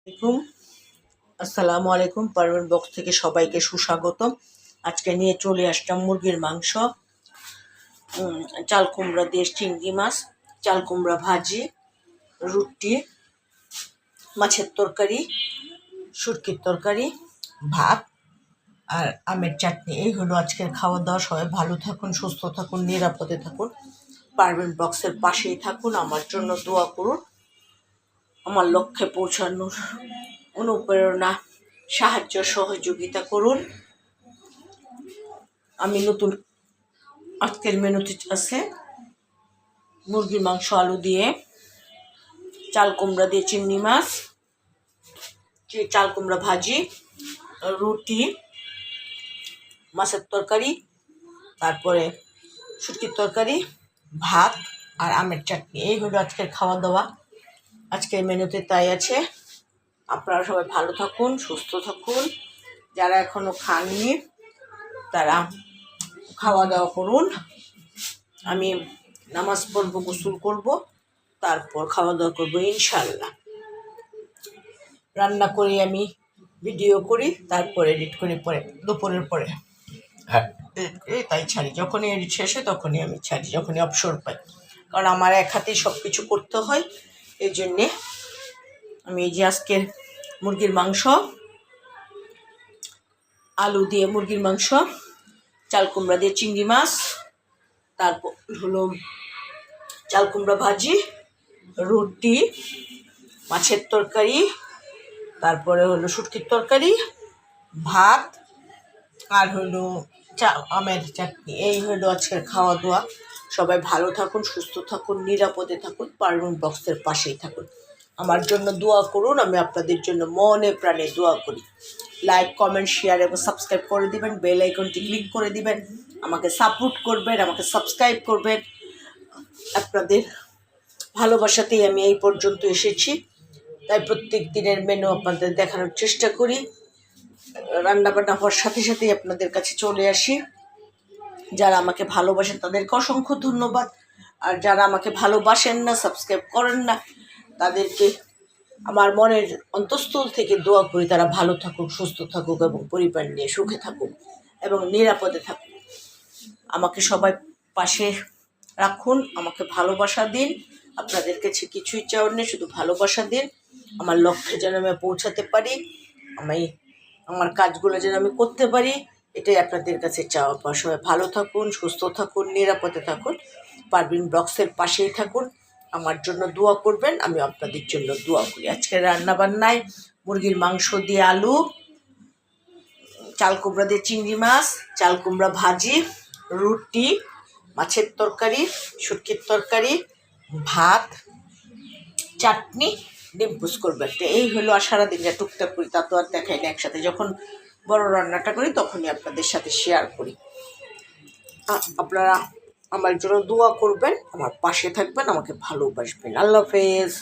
আলাইকুম। আসসালামু আলাইকুম। পারভেন বক্স থেকে সবাইকে সুস্বাগতম। আজকে নিয়ে চলে আসলাম মুরগির মাংস, চাল কুমড়া দিয়ে চিংড়ি মাছ, চাল কুমড়া ভাজি, রুটি, মাছের তরকারি, শুটকির তরকারি, ভাত আর আমের চাটনি। এই হলো আজকের খাওয়া দাওয়া। সবাই ভালো থাকুন, সুস্থ থাকুন, নিরাপদে থাকুন। পারভেন বক্সের পাশেই থাকুন, আমার জন্য দোয়া করুন। আমার লক্ষ্যে পৌঁছানোর অনুপ্রেরণা, সাহায্য, সহযোগিতা করুন। আমি নতুন আজকের মেনুতে আছে মুরগির মাংস, আলু দিয়ে, চাল কুমড়া দিয়ে চিংড়ি মাছ, চাল কুমড়া ভাজি, রুটি, মাছের তরকারি, তারপরে শুটকির তরকারি, ভাত আর আমের চাটনি। এই হলো আজকের খাওয়া দাওয়া। আজকের মেনুতে তাই আছে। আপনারা সবাই ভালো থাকুন, সুস্থ থাকুন। যারা এখনো খাননি তারা খাওয়া দাওয়া করুন। আমি নামাজ পড়বো, গোসল করব, তারপর খাওয়া দাওয়া করবো ইনশাল্লাহ। রান্না করি, আমি ভিডিও করি, তারপর এডিট করি পরে, দুপুরের পরে এডিট করি, তাই ছাড়ি। যখনই এডিট শেষে তখনই আমি ছাড়ি, যখনই অবসর পাই। কারণ আমার এক হাতেই সব কিছু করতে হয়। এই জন্যে আমি এই যে আজকের মুরগির মাংস, আলু দিয়ে মুরগির মাংস, চাল কুমড়া দিয়ে চিংড়ি মাছ, তারপর হলো চাল কুমড়া ভাজি, রুটি, মাছের তরকারি, তারপরে হলো শুটকির তরকারি, ভাত আর হলো আমের চাটনি। এই হলো আজকের খাওয়া দাওয়া। সবাই ভালো থাকুন, সুস্থ থাকুন, নিরাপদে থাকুন, পারভেন বক্সের পাশেই থাকুন। আমার জন্য দোয়া করুন। আমি আপনাদের জন্য মনে প্রাণে দোয়া করি। লাইক, কমেন্ট, শেয়ার এবং সাবস্ক্রাইব করে দিবেন। বেল আইকনটি ক্লিক করে দিবেন। আমাকে সাপোর্ট করবেন, আমাকে সাবস্ক্রাইব করবেন। আপনাদের ভালোবাসাতেই আমি এই পর্যন্ত এসেছি। তাই প্রত্যেক দিনের মেনু আপনাদের দেখানোর চেষ্টা করি। রান্নাবান্না হওয়ার সাথে সাথেই আপনাদের কাছে চলে আসি। যারা আমাকে ভালোবাসেন তাদেরকে অসংখ্য ধন্যবাদ। আর যারা আমাকে ভালোবাসেন না, সাবস্ক্রাইব করেন না, তাদেরকে আমার মনের অন্তঃস্থল থেকে দোয়া করি তারা ভালো থাকুক, সুস্থ থাকুক এবং পরিবার নিয়ে সুখে থাকুক এবং নিরাপদে থাকুক। আমাকে সবাই পাশে রাখুন, আমাকে ভালোবাসা দিন। আপনাদের কাছে কিছুই চাওয়ার নেই, শুধু ভালোবাসা দিন। আমার লক্ষ্যে যেন আমি পৌঁছাতে পারি, আমার কাজগুলো যেন আমি করতে পারি, এটাই আপনাদের কাছে চাওয়া পাওয়া। সবাই ভালো থাকুন, সুস্থ থাকুন, নিরাপদে থাকুন, পারভেন বক্সের পাশেই থাকুন। আমার জন্য দোয়া করবেন, আমি আপনাদের জন্য দোয়া করি। আজকের রান্নাবান্নায় মুরগির মাংস দিয়ে আলু, চাল কুমড়া দিয়ে চিংড়ি মাছ, চাল কুমড়া ভাজি, রুটি, মাছের তরকারি, শুটকির তরকারি, ভাত, চাটনি, ডিম পুষ করবো একটা। এই হলো। আর সারাদিন যা টুকটাক করি তা তো আর দেখাই না একসাথে। যখন বড় রান্নাটা করি তখনই আপনাদের সাথে শেয়ার করি। আপনারা আমার জন্য দোয়া করবেন, আমার পাশে থাকবেন, আমাকে ভালোবাসবেন। আল্লাহ হাফেজ।